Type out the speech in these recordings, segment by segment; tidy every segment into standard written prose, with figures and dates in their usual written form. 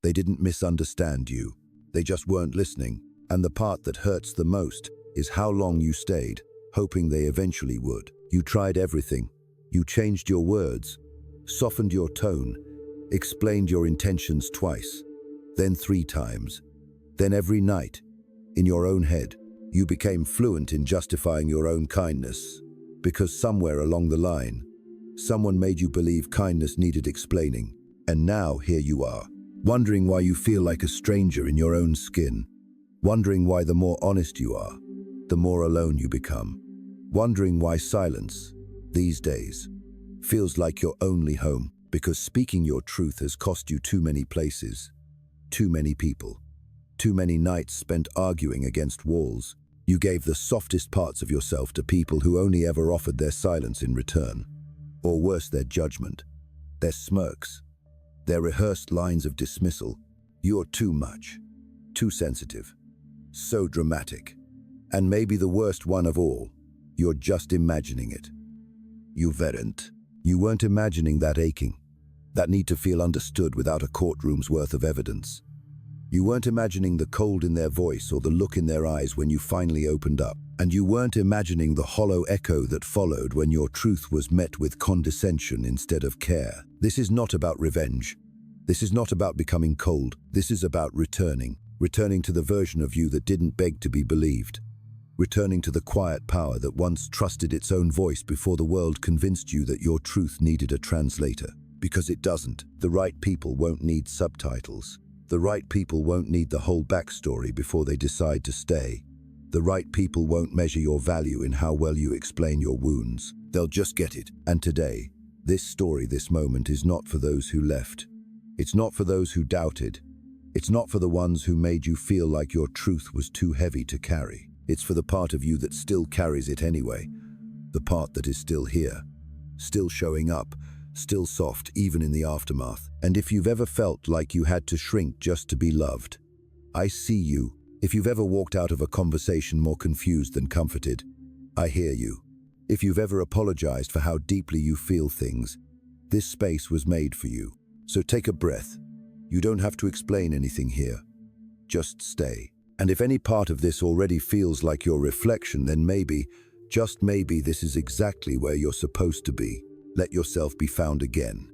They didn't misunderstand you. They just weren't listening. And the part that hurts the most is how long you stayed, hoping they eventually would. You tried everything. You changed your words, softened your tone, explained your intentions twice, then 3 times. Then every night, in your own head, you became fluent in justifying your own kindness, because somewhere along the line, someone made you believe kindness needed explaining. And now here you are, wondering why you feel like a stranger in your own skin, wondering why the more honest you are, the more alone you become, wondering why silence, these days, feels like your only home, because speaking your truth has cost you too many places, too many people, too many nights spent arguing against walls. You gave the softest parts of yourself to people who only ever offered their silence in return, or worse, their judgment, their smirks, their rehearsed lines of dismissal. You're too much, too sensitive, so dramatic. And maybe the worst one of all, you're just imagining it. You weren't. You weren't imagining that aching, that need to feel understood without a courtroom's worth of evidence. You weren't imagining the cold in their voice or the look in their eyes when you finally opened up. And you weren't imagining the hollow echo that followed when your truth was met with condescension instead of care. This is not about revenge. This is not about becoming cold. This is about returning to the version of you that didn't beg to be believed. Returning to the quiet power that once trusted its own voice before the world convinced you that your truth needed a translator. Because it doesn't. The right people won't need subtitles. The right people won't need the whole backstory before they decide to stay. The right people won't measure your value in how well you explain your wounds. They'll just get it. And today, this story, this moment is not for those who left. It's not for those who doubted. It's not for the ones who made you feel like your truth was too heavy to carry. It's for the part of you that still carries it anyway. The part that is still here, still showing up, still soft even in the aftermath. And if you've ever felt like you had to shrink just to be loved, I see you. If you've ever walked out of a conversation more confused than comforted, I hear you. If you've ever apologized for how deeply you feel things, this space was made for you. So take a breath. You don't have to explain anything here. Just stay. And if any part of this already feels like your reflection, then maybe, just maybe, this is exactly where you're supposed to be. Let yourself be found again.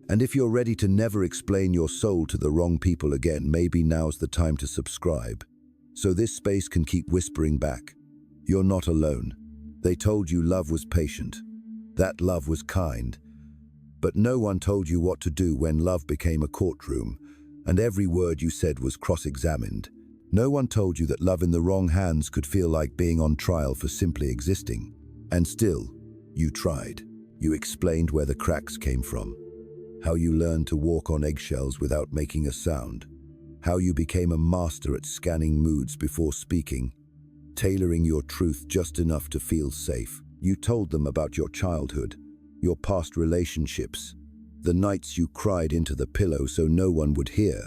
And if you're ready to never explain your soul to the wrong people again, maybe now's the time to subscribe. So this space can keep whispering back. You're not alone. They told you love was patient. That love was kind. But no one told you what to do when love became a courtroom, and every word you said was cross-examined. No one told you that love in the wrong hands could feel like being on trial for simply existing. And still, you tried. You explained where the cracks came from, how you learned to walk on eggshells without making a sound, how you became a master at scanning moods before speaking, tailoring your truth just enough to feel safe. You told them about your childhood, your past relationships, the nights you cried into the pillow so no one would hear.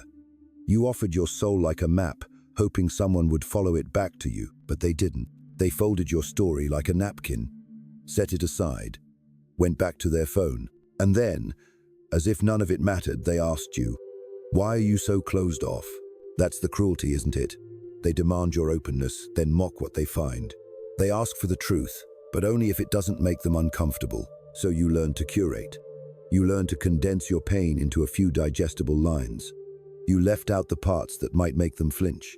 You offered your soul like a map, hoping someone would follow it back to you, but they didn't. They folded your story like a napkin, set it aside, went back to their phone, and then, as if none of it mattered, they asked you, "Why are you so closed off?" That's the cruelty, isn't it? They demand your openness, then mock what they find. They ask for the truth, but only if it doesn't make them uncomfortable. So you learn to curate. You learn to condense your pain into a few digestible lines. You left out the parts that might make them flinch.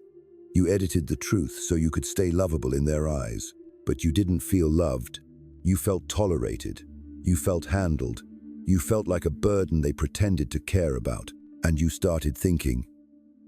You edited the truth so you could stay lovable in their eyes. But you didn't feel loved. You felt tolerated. You felt handled. You felt like a burden they pretended to care about. And you started thinking,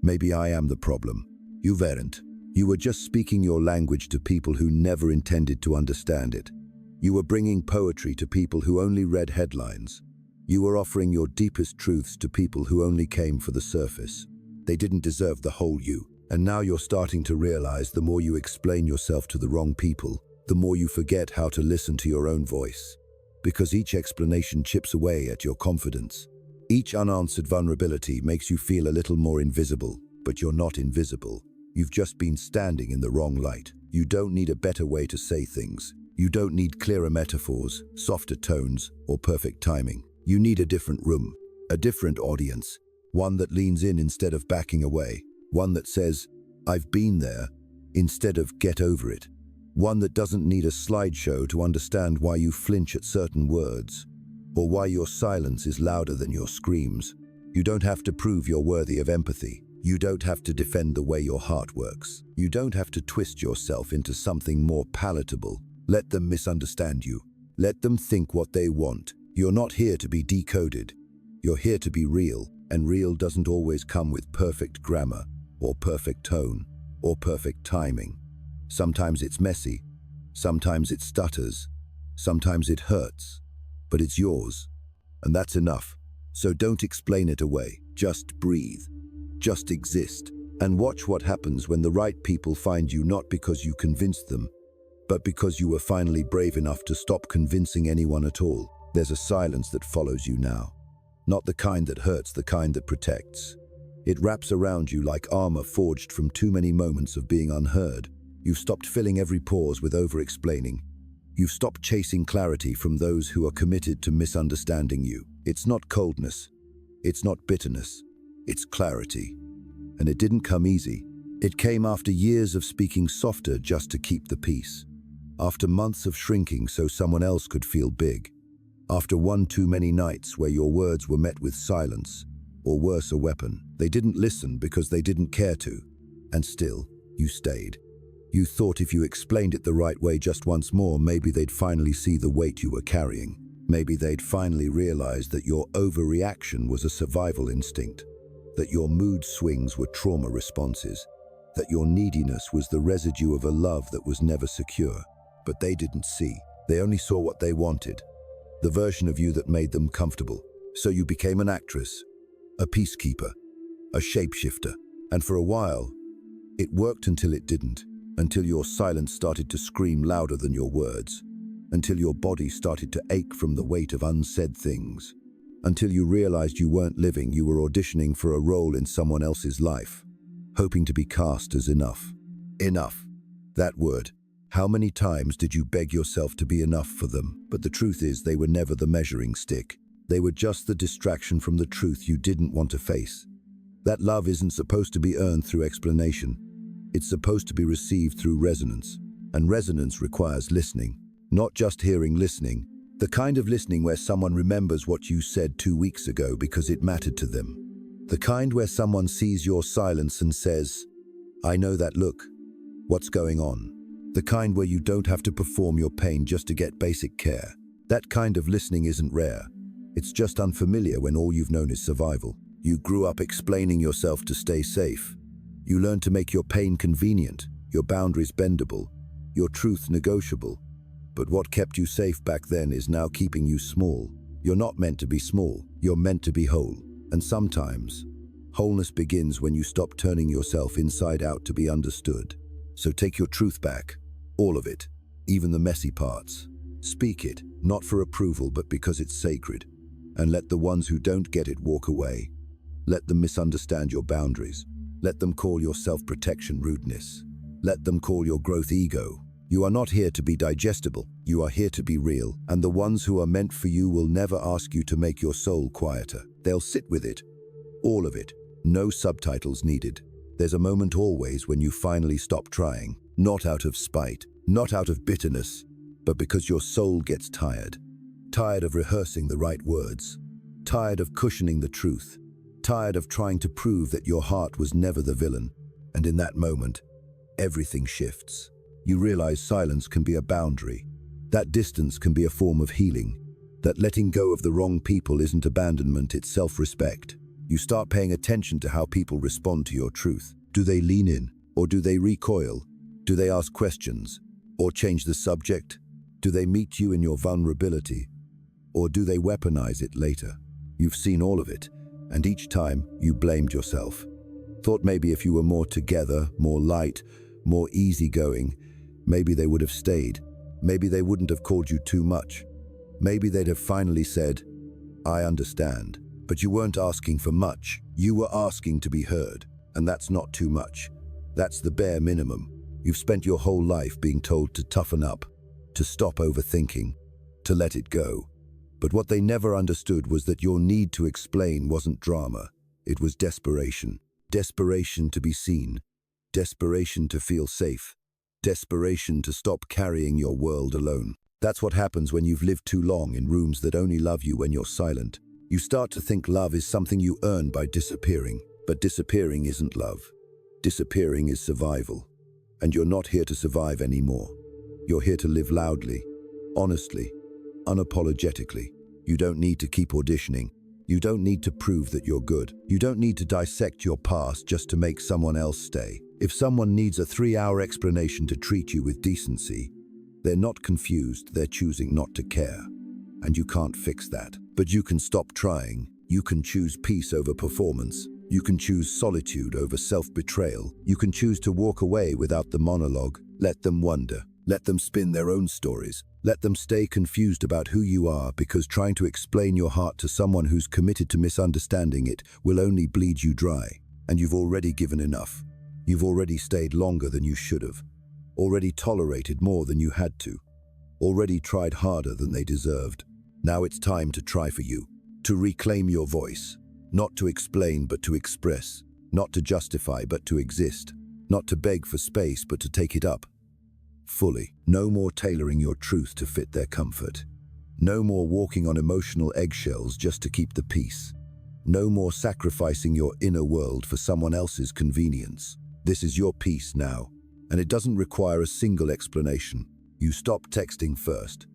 maybe I am the problem. You weren't. You were just speaking your language to people who never intended to understand it. You were bringing poetry to people who only read headlines. You were offering your deepest truths to people who only came for the surface. They didn't deserve the whole you. And now you're starting to realize the more you explain yourself to the wrong people, the more you forget how to listen to your own voice. Because each explanation chips away at your confidence. Each unanswered vulnerability makes you feel a little more invisible, but you're not invisible. You've just been standing in the wrong light. You don't need a better way to say things. You don't need clearer metaphors, softer tones, or perfect timing. You need a different room, a different audience, One that leans in instead of backing away. One that says, "I've been there," instead of "get over it." One that doesn't need a slideshow to understand why you flinch at certain words, or why your silence is louder than your screams. You don't have to prove you're worthy of empathy. You don't have to defend the way your heart works. You don't have to twist yourself into something more palatable. Let them misunderstand you. Let them think what they want. You're not here to be decoded. You're here to be real, and real doesn't always come with perfect grammar, or perfect tone, or perfect timing. Sometimes it's messy, sometimes it stutters, sometimes it hurts, but it's yours, and that's enough. So don't explain it away. Just breathe. Just exist, and watch what happens when the right people find you, not because you convinced them, but because you were finally brave enough to stop convincing anyone at all. There's a silence that follows you now. Not the kind that hurts, the kind that protects. It wraps around you like armor forged from too many moments of being unheard. You've stopped filling every pause with over-explaining. You've stopped chasing clarity from those who are committed to misunderstanding you. It's not coldness. It's not bitterness. It's clarity. And it didn't come easy. It came after years of speaking softer just to keep the peace. After months of shrinking so someone else could feel big. After one too many nights where your words were met with silence, or worse, a weapon. They didn't listen because they didn't care to. And still, you stayed. You thought if you explained it the right way just once more, maybe they'd finally see the weight you were carrying. Maybe they'd finally realize that your overreaction was a survival instinct, that your mood swings were trauma responses, that your neediness was the residue of a love that was never secure. But they didn't see. They only saw what they wanted, the version of you that made them comfortable. So you became an actress, a peacekeeper, a shapeshifter. And for a while, it worked until it didn't, until your silence started to scream louder than your words, until your body started to ache from the weight of unsaid things, until you realized you weren't living, you were auditioning for a role in someone else's life, hoping to be cast as enough. Enough. That word. How many times did you beg yourself to be enough for them? But the truth is, they were never the measuring stick. They were just the distraction from the truth you didn't want to face. That love isn't supposed to be earned through explanation. It's supposed to be received through resonance. And resonance requires listening. Not just hearing, listening. The kind of listening where someone remembers what you said 2 weeks ago because it mattered to them. The kind where someone sees your silence and says, "I know that look. What's going on?" The kind where you don't have to perform your pain just to get basic care. That kind of listening isn't rare. It's just unfamiliar when all you've known is survival. You grew up explaining yourself to stay safe. You learned to make your pain convenient, your boundaries bendable, your truth negotiable. But what kept you safe back then is now keeping you small. You're not meant to be small, you're meant to be whole. And sometimes, wholeness begins when you stop turning yourself inside out to be understood. So take your truth back. All of it, even the messy parts. Speak it, not for approval, but because it's sacred. And let the ones who don't get it walk away. Let them misunderstand your boundaries. Let them call your self-protection rudeness. Let them call your growth ego. You are not here to be digestible. You are here to be real. And the ones who are meant for you will never ask you to make your soul quieter. They'll sit with it. All of it. No subtitles needed. There's a moment always when you finally stop trying. Not out of spite, not out of bitterness, but because your soul gets tired. Tired of rehearsing the right words. Tired of cushioning the truth. Tired of trying to prove that your heart was never the villain. And in that moment, everything shifts. You realize silence can be a boundary. That distance can be a form of healing. That letting go of the wrong people isn't abandonment, it's self-respect. You start paying attention to how people respond to your truth. Do they lean in, or do they recoil? Do they ask questions, or change the subject? Do they meet you in your vulnerability, or do they weaponize it later? You've seen all of it, and each time you blamed yourself. Thought maybe if you were more together, more light, more easygoing, maybe they would have stayed. Maybe they wouldn't have called you too much. Maybe they'd have finally said, "I understand." But you weren't asking for much. You were asking to be heard, and that's not too much. That's the bare minimum. You've spent your whole life being told to toughen up, to stop overthinking, to let it go. But what they never understood was that your need to explain wasn't drama. It was desperation. Desperation to be seen. Desperation to feel safe. Desperation to stop carrying your world alone. That's what happens when you've lived too long in rooms that only love you when you're silent. You start to think love is something you earn by disappearing. But disappearing isn't love. Disappearing is survival. And you're not here to survive anymore. You're here to live loudly, honestly, unapologetically. You don't need to keep auditioning. You don't need to prove that you're good. You don't need to dissect your past just to make someone else stay. If someone needs a 3-hour explanation to treat you with decency, they're not confused, they're choosing not to care. And you can't fix that. But you can stop trying. You can choose peace over performance. You can choose solitude over self-betrayal. You can choose to walk away without the monologue. Let them wonder. Let them spin their own stories. Let them stay confused about who you are, because trying to explain your heart to someone who's committed to misunderstanding it will only bleed you dry. And you've already given enough. You've already stayed longer than you should have. Already tolerated more than you had to. Already tried harder than they deserved. Now it's time to try for you. To reclaim your voice. Not to explain, but to express. Not to justify, but to exist. Not to beg for space, but to take it up. Fully. No more tailoring your truth to fit their comfort. No more walking on emotional eggshells just to keep the peace. No more sacrificing your inner world for someone else's convenience. This is your peace now, and it doesn't require a single explanation. You stopped texting first.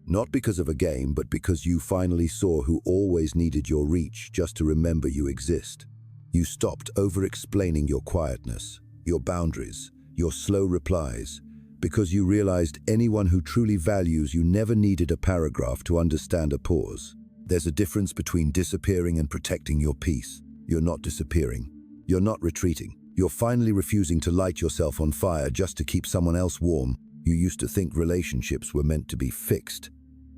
Not because of a game, but because you finally saw who always needed your reach just to remember you exist. You stopped over-explaining your quietness, your boundaries, your slow replies, because you realized anyone who truly values you never needed a paragraph to understand a pause. There's a difference between disappearing and protecting your peace. You're not disappearing. You're not retreating. You're finally refusing to light yourself on fire just to keep someone else warm. You used to think relationships were meant to be fixed,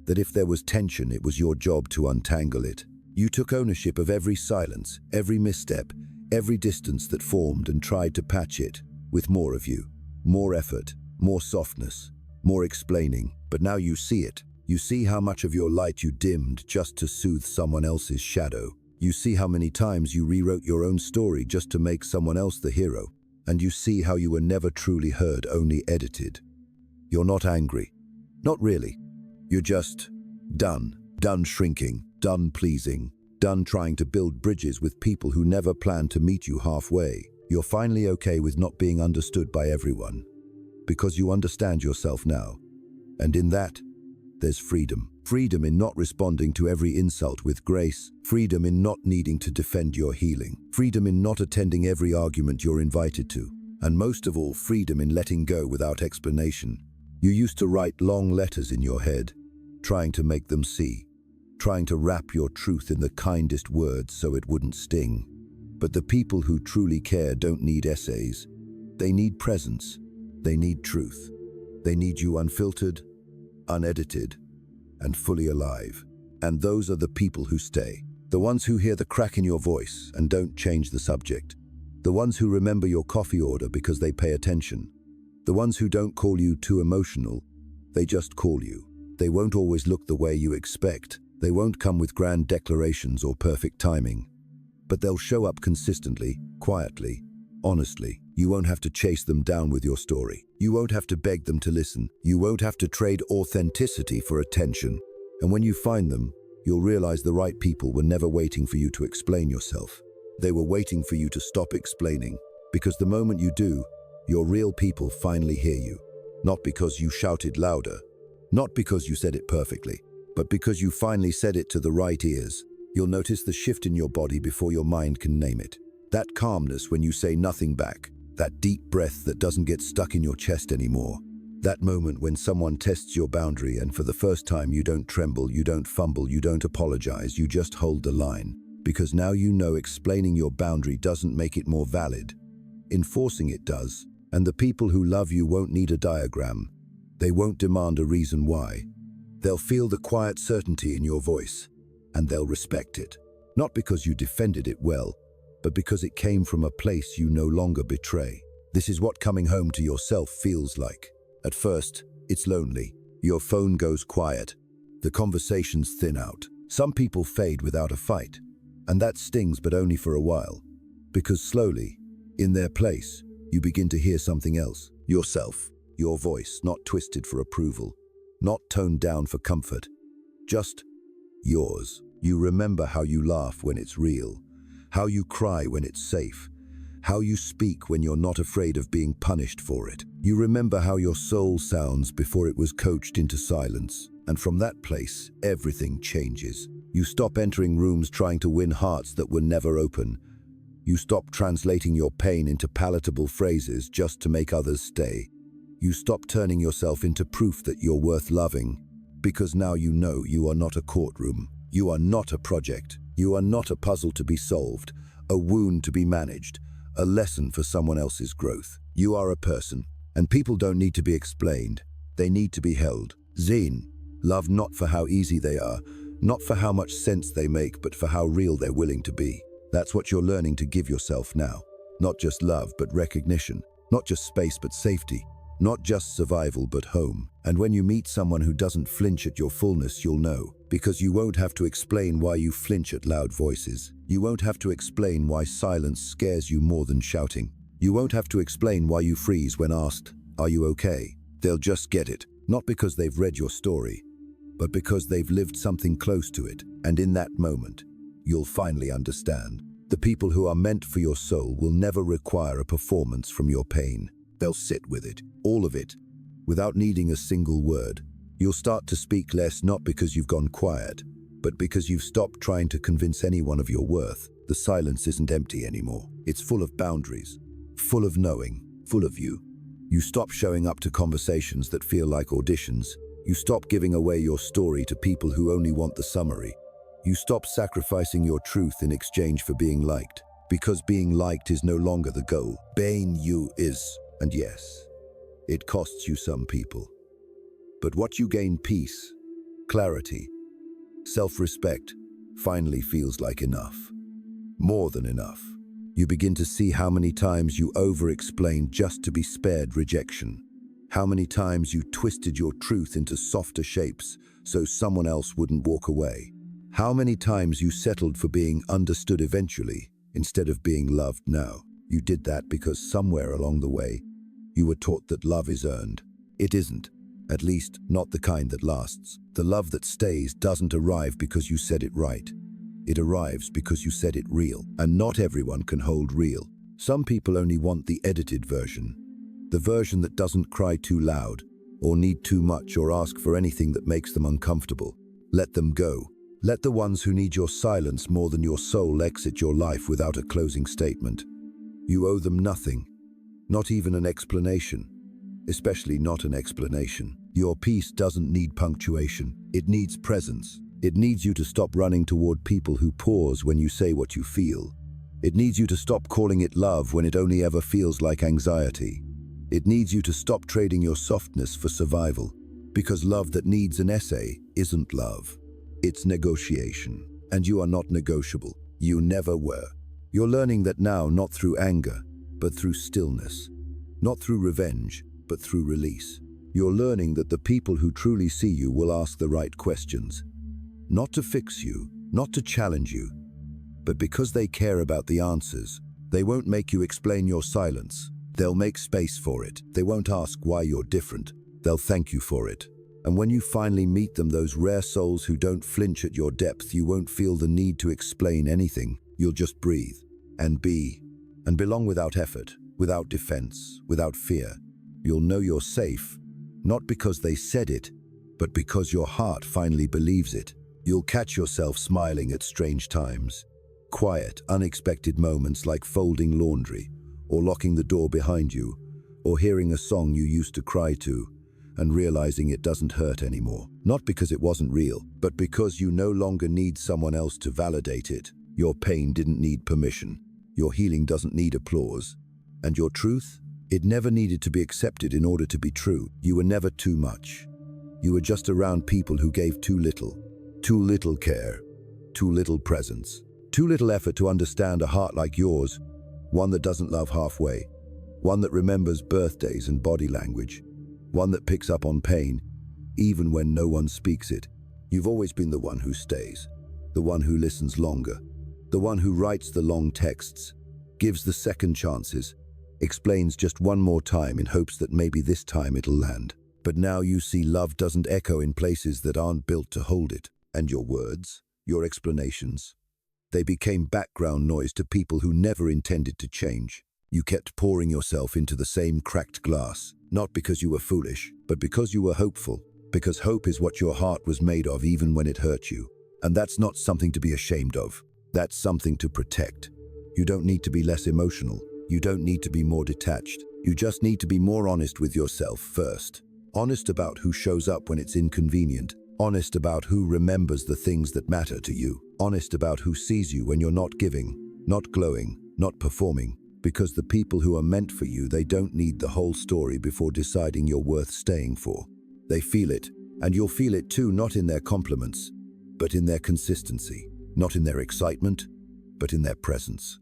that if there was tension, it was your job to untangle it. You took ownership of every silence, every misstep, every distance that formed, and tried to patch it with more of you, more effort, more softness, more explaining. But now you see it. You see how much of your light you dimmed just to soothe someone else's shadow. You see how many times you rewrote your own story just to make someone else the hero. And you see how you were never truly heard, only edited. You're not angry. Not really. You're just done. Done shrinking, done pleasing, done trying to build bridges with people who never planned to meet you halfway. You're finally okay with not being understood by everyone, because you understand yourself now. And in that, there's freedom. Freedom in not responding to every insult with grace. Freedom in not needing to defend your healing. Freedom in not attending every argument you're invited to. And most of all, freedom in letting go without explanation. You used to write long letters in your head, trying to make them see, trying to wrap your truth in the kindest words so it wouldn't sting. But the people who truly care don't need essays. They need presence. They need truth. They need you unfiltered, unedited, and fully alive. And those are the people who stay. The ones who hear the crack in your voice and don't change the subject. The ones who remember your coffee order because they pay attention. The ones who don't call you too emotional, they just call you. They won't always look the way you expect. They won't come with grand declarations or perfect timing. But they'll show up consistently, quietly, honestly. You won't have to chase them down with your story. You won't have to beg them to listen. You won't have to trade authenticity for attention. And when you find them, you'll realize the right people were never waiting for you to explain yourself. They were waiting for you to stop explaining. Because the moment you do, your real people finally hear you. Not because you shouted louder, not because you said it perfectly, but because you finally said it to the right ears. You'll notice the shift in your body before your mind can name it. That calmness when you say nothing back. That deep breath that doesn't get stuck in your chest anymore. That moment when someone tests your boundary and for the first time you don't tremble, you don't fumble, you don't apologize, you just hold the line. Because now you know explaining your boundary doesn't make it more valid. Enforcing it does. And the people who love you won't need a diagram. They won't demand a reason why. They'll feel the quiet certainty in your voice, and they'll respect it. Not because you defended it well, but because it came from a place you no longer betray. This is what coming home to yourself feels like. At first, it's lonely. Your phone goes quiet. The conversations thin out. Some people fade without a fight. And that stings, but only for a while. Because slowly, in their place, you begin to hear something else. Yourself, your voice, not twisted for approval, not toned down for comfort, just yours. You remember how you laugh when it's real, how you cry when it's safe, how you speak when you're not afraid of being punished for it. You remember how your soul sounds before it was coached into silence. And from that place, everything changes. You stop entering rooms trying to win hearts that were never open. You stop translating your pain into palatable phrases just to make others stay. You stop turning yourself into proof that you're worth loving, because now you know you are not a courtroom. You are not a project. You are not a puzzle to be solved, a wound to be managed, a lesson for someone else's growth. You are a person, and people don't need to be explained. They need to be held. Zine, love not for how easy they are, not for how much sense they make, but for how real they're willing to be. That's what you're learning to give yourself now. Not just love, but recognition. Not just space, but safety. Not just survival, but home. And when you meet someone who doesn't flinch at your fullness, you'll know. Because you won't have to explain why you flinch at loud voices. You won't have to explain why silence scares you more than shouting. You won't have to explain why you freeze when asked, "Are you okay?" They'll just get it. Not because they've read your story, but because they've lived something close to it. And in that moment, you'll finally understand. The people who are meant for your soul will never require a performance from your pain. They'll sit with it, all of it, without needing a single word. You'll start to speak less, not because you've gone quiet, but because you've stopped trying to convince anyone of your worth. The silence isn't empty anymore. It's full of boundaries, full of knowing, full of you. You stop showing up to conversations that feel like auditions. You stop giving away your story to people who only want the summary. You stop sacrificing your truth in exchange for being liked, because being liked is no longer the goal. Being you is. And yes, it costs you some people. But what you gain, peace, clarity, self-respect, finally feels like enough. More than enough. You begin to see how many times you over-explained just to be spared rejection. How many times you twisted your truth into softer shapes so someone else wouldn't walk away. How many times you settled for being understood eventually instead of being loved now. You did that because somewhere along the way, you were taught that love is earned. It isn't, at least not the kind that lasts. The love that stays doesn't arrive because you said it right. It arrives because you said it real. And not everyone can hold real. Some people only want the edited version. The version that doesn't cry too loud, or need too much, or ask for anything that makes them uncomfortable. Let them go. Let the ones who need your silence more than your soul exit your life without a closing statement. You owe them nothing. Not even an explanation, especially not an explanation. Your peace doesn't need punctuation. It needs presence. It needs you to stop running toward people who pause when you say what you feel. It needs you to stop calling it love when it only ever feels like anxiety. It needs you to stop trading your softness for survival, because love that needs an essay isn't love. It's negotiation, and you are not negotiable. You never were. You're learning that now, not through anger, but through stillness. Not through revenge, but through release. You're learning that the people who truly see you will ask the right questions. Not to fix you, not to challenge you, but because they care about the answers. They won't make you explain your silence. They'll make space for it. They won't ask why you're different. They'll thank you for it. And when you finally meet them, those rare souls who don't flinch at your depth, you won't feel the need to explain anything. You'll just breathe and be and belong without effort, without defense, without fear. You'll know you're safe, not because they said it, but because your heart finally believes it. You'll catch yourself smiling at strange times. Quiet, unexpected moments like folding laundry, or locking the door behind you, or hearing a song you used to cry to, and realizing it doesn't hurt anymore. Not because it wasn't real, but because you no longer need someone else to validate it. Your pain didn't need permission. Your healing doesn't need applause. And your truth? It never needed to be accepted in order to be true. You were never too much. You were just around people who gave too little care, too little presence, too little effort to understand a heart like yours, one that doesn't love halfway, one that remembers birthdays and body language, one that picks up on pain, even when no one speaks it. You've always been the one who stays, the one who listens longer, The one who writes the long texts, gives the second chances, explains just one more time in hopes that maybe this time it'll land. But now you see love doesn't echo in places that aren't built to hold it. And your words, your explanations, they became background noise to people who never intended to change. You kept pouring yourself into the same cracked glass, not because you were foolish, but because you were hopeful. Because hope is what your heart was made of even when it hurt you. And that's not something to be ashamed of. That's something to protect. You don't need to be less emotional. You don't need to be more detached. You just need to be more honest with yourself first. Honest about who shows up when it's inconvenient. Honest about who remembers the things that matter to you. Honest about who sees you when you're not giving, not glowing, not performing. Because the people who are meant for you, they don't need the whole story before deciding you're worth staying for. They feel it, and you'll feel it too, not in their compliments, but in their consistency. Not in their excitement, but in their presence.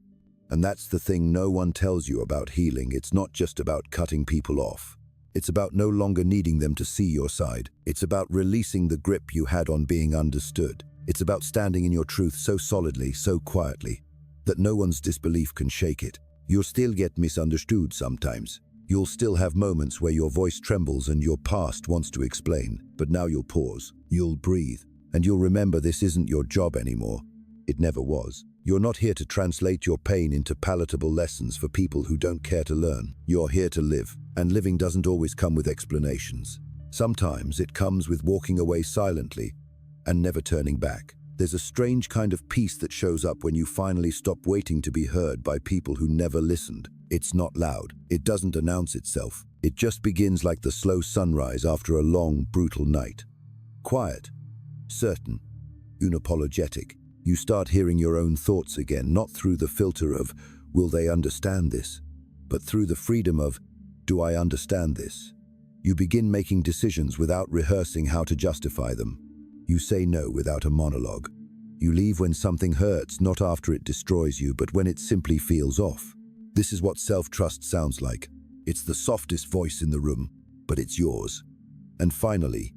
And that's the thing no one tells you about healing. It's not just about cutting people off. It's about no longer needing them to see your side. It's about releasing the grip you had on being understood. It's about standing in your truth so solidly, so quietly, that no one's disbelief can shake it. You'll still get misunderstood sometimes. You'll still have moments where your voice trembles and your past wants to explain. But now you'll pause, you'll breathe, and you'll remember this isn't your job anymore. It never was. You're not here to translate your pain into palatable lessons for people who don't care to learn. You're here to live, and living doesn't always come with explanations. Sometimes it comes with walking away silently and never turning back. There's a strange kind of peace that shows up when you finally stop waiting to be heard by people who never listened. It's not loud. It doesn't announce itself. It just begins like the slow sunrise after a long, brutal night. Quiet, certain, unapologetic. You start hearing your own thoughts again, not through the filter of, will they understand this? But through the freedom of, do I understand this? You begin making decisions without rehearsing how to justify them. You say no without a monologue. You leave when something hurts, not after it destroys you, but when it simply feels off. This is what self-trust sounds like. It's the softest voice in the room, but it's yours. And finally,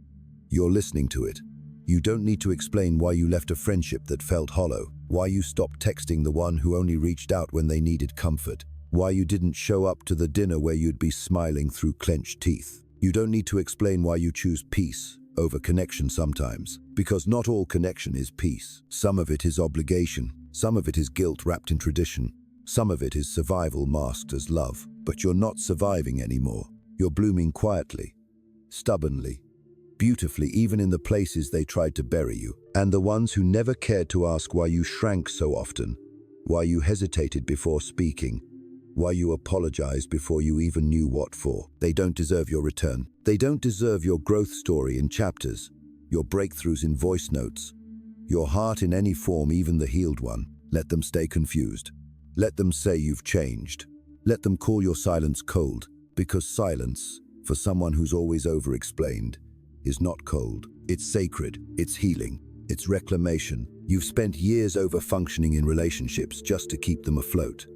you're listening to it. You don't need to explain why you left a friendship that felt hollow, why you stopped texting the one who only reached out when they needed comfort, why you didn't show up to the dinner where you'd be smiling through clenched teeth. You don't need to explain why you choose peace over connection sometimes, because not all connection is peace. Some of it is obligation, some of it is guilt wrapped in tradition, some of it is survival masked as love. But you're not surviving anymore. You're blooming quietly, stubbornly, beautifully, even in the places they tried to bury you. And the ones who never cared to ask why you shrank so often, why you hesitated before speaking, why you apologized before you even knew what for. They don't deserve your return. They don't deserve your growth story in chapters, your breakthroughs in voice notes, your heart in any form, even the healed one. Let them stay confused. Let them say you've changed. Let them call your silence cold, because silence, for someone who's always over-explained, is not cold. It's sacred, it's healing, it's reclamation. You've spent years over-functioning in relationships just to keep them afloat.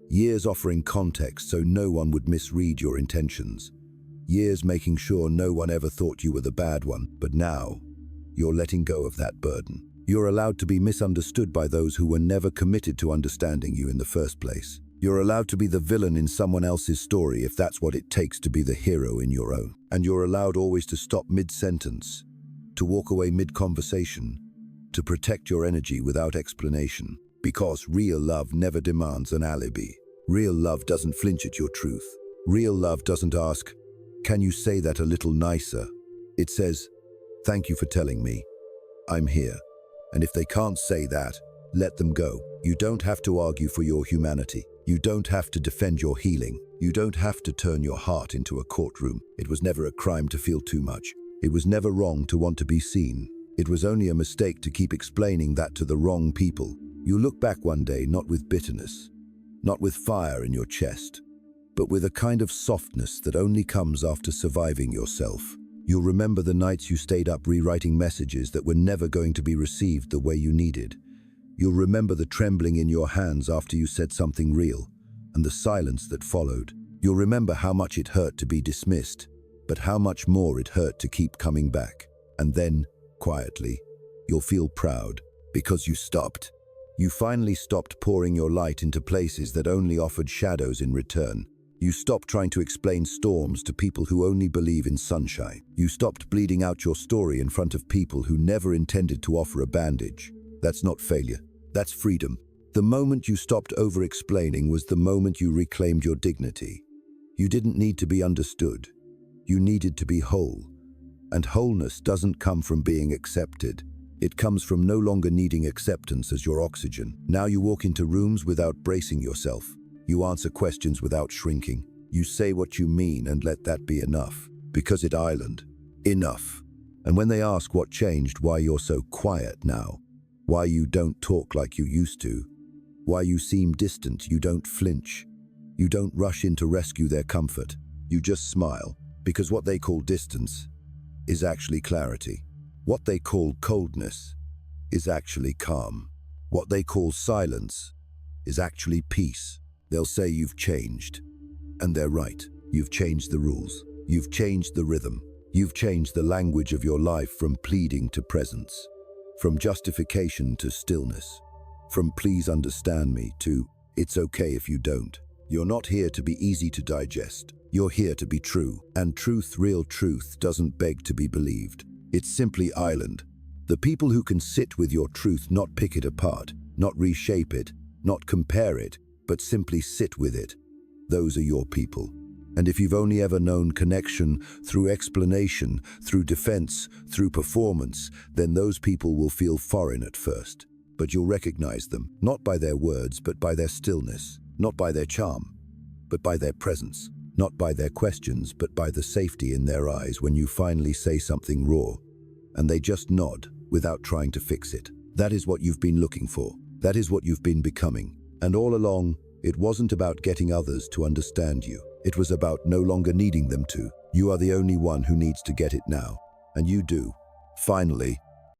Years offering context so no one would misread your intentions. Years making sure no one ever thought you were the bad one. But now, you're letting go of that burden. You're allowed to be misunderstood by those who were never committed to understanding you in the first place. You're allowed to be the villain in someone else's story if that's what it takes to be the hero in your own. And you're allowed always to stop mid-sentence, to walk away mid-conversation, to protect your energy without explanation. Because real love never demands an alibi. Real love doesn't flinch at your truth. Real love doesn't ask, can you say that a little nicer? It says, thank you for telling me. I'm here. And if they can't say that, let them go. You don't have to argue for your humanity. You don't have to defend your healing. You don't have to turn your heart into a courtroom. It was never a crime to feel too much. It was never wrong to want to be seen. It was only a mistake to keep explaining that to the wrong people. You look back one day not with bitterness, not with fire in your chest, but with a kind of softness that only comes after surviving yourself. You'll remember the nights you stayed up rewriting messages that were never going to be received the way you needed. You'll remember the trembling in your hands after you said something real, and the silence that followed. You'll remember how much it hurt to be dismissed, but how much more it hurt to keep coming back. And then, quietly, you'll feel proud, because you stopped. You finally stopped pouring your light into places that only offered shadows in return. You stopped trying to explain storms to people who only believe in sunshine. You stopped bleeding out your story in front of people who never intended to offer a bandage. That's not failure. That's freedom. The moment you stopped over-explaining was the moment you reclaimed your dignity. You didn't need to be understood. You needed to be whole. And wholeness doesn't come from being accepted. It comes from no longer needing acceptance as your oxygen. Now you walk into rooms without bracing yourself. You answer questions without shrinking. You say what you mean and let that be enough. Because it island. Enough. And when they ask what changed, why you're so quiet now, why you don't talk like you used to, why you seem distant, you don't flinch. You don't rush in to rescue their comfort. You just smile. Because what they call distance is actually clarity. What they call coldness is actually calm. What they call silence is actually peace. They'll say you've changed. And they're right. You've changed the rules. You've changed the rhythm. You've changed the language of your life from pleading to presence, from justification to stillness, from please understand me to it's okay if you don't. You're not here to be easy to digest. You're here to be true. And truth, real truth, doesn't beg to be believed. It's simply island. The people who can sit with your truth, not pick it apart, not reshape it, not compare it, but simply sit with it. Those are your people. And if you've only ever known connection through explanation, through defense, through performance, then those people will feel foreign at first. But you'll recognize them, not by their words, but by their stillness, not by their charm, but by their presence, not by their questions, but by the safety in their eyes when you finally say something raw, and they just nod without trying to fix it. That is what you've been looking for. That is what you've been becoming. And all along, it wasn't about getting others to understand you. It was about no longer needing them to. You are the only one who needs to get it now. And you do. Finally,